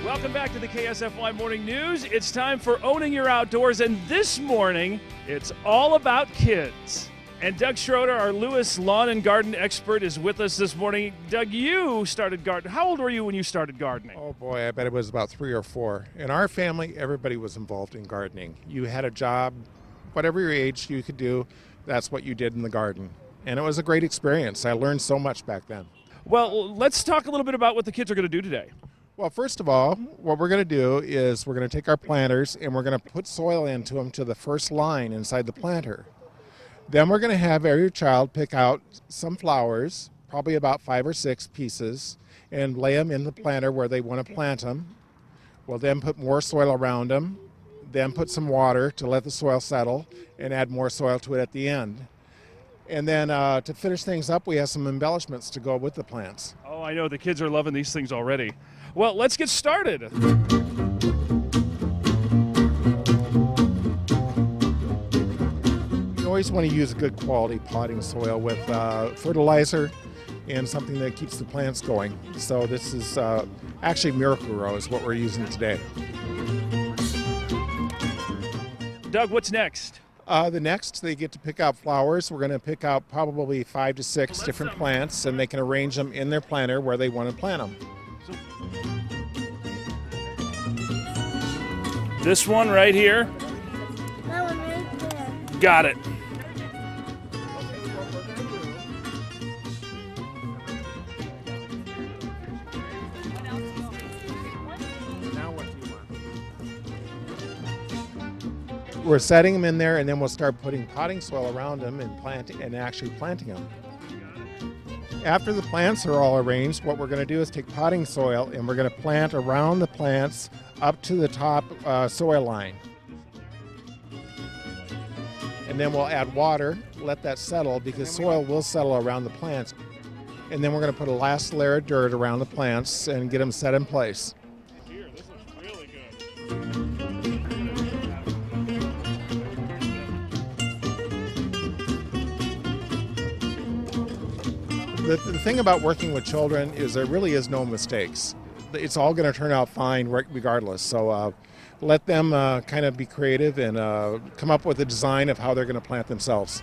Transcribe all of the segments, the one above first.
Welcome back to the KSFY Morning News. It's time for Owning Your Outdoors, and this morning, it's all about kids. And Doug Schroeder, our Lewis lawn and garden expert, is with us this morning. Doug, you started gardening. How old were you when you started gardening? Oh boy, I bet it was about 3 or 4. In our family, everybody was involved in gardening. You had a job, whatever your age you could do, that's what you did in the garden. And it was a great experience. I learned so much back then. Well, let's talk a little bit about what the kids are going to do today. Well, first of all, what we're going to do is we're going to take our planters and we're going to put soil into them to the first line inside the planter. Then we're going to have every child pick out some flowers, probably about 5 or 6 pieces, and lay them in the planter where they want to plant them. We'll then put more soil around them, then put some water to let the soil settle, and add more soil to it at the end. And then to finish things up, we have some embellishments to go with the plants. Oh, I know. The kids are loving these things already. Well, let's get started. You always want to use a good quality potting soil with fertilizer and something that keeps the plants going. So this is actually Miracle-Gro is what we're using today. Doug, what's next? The next, they get to pick out flowers. We're going to pick out probably 5 to 6 different plants, and they can arrange them in their planter where they want to plant them. This one right here. That one right there. Got it. We're setting them in there, and then we'll start putting potting soil around them and actually planting them. After the plants are all arranged, what we're going to do is take potting soil and we're going to plant around the plants up to the top soil line. And then we'll add water, let that settle, because soil will settle around the plants. And then we're going to put a last layer of dirt around the plants and get them set in place. Here, this looks really good. The thing about working with children is there really is no mistakes. It's all going to turn out fine regardless. So let them kind of be creative and come up with a design of how they're going to plant themselves.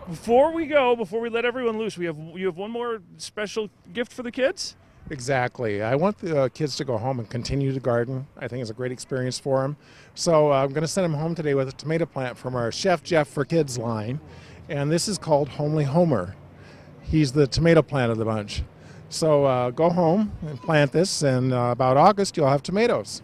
Before we let everyone loose, you have one more special gift for the kids? Exactly. I want the kids to go home and continue to garden. I think it's a great experience for them. So I'm going to send them home today with a tomato plant from our Chef Jeff for Kids line. And this is called Homely Homer. He's the tomato plant of the bunch. So go home and plant this, and about August you'll have tomatoes.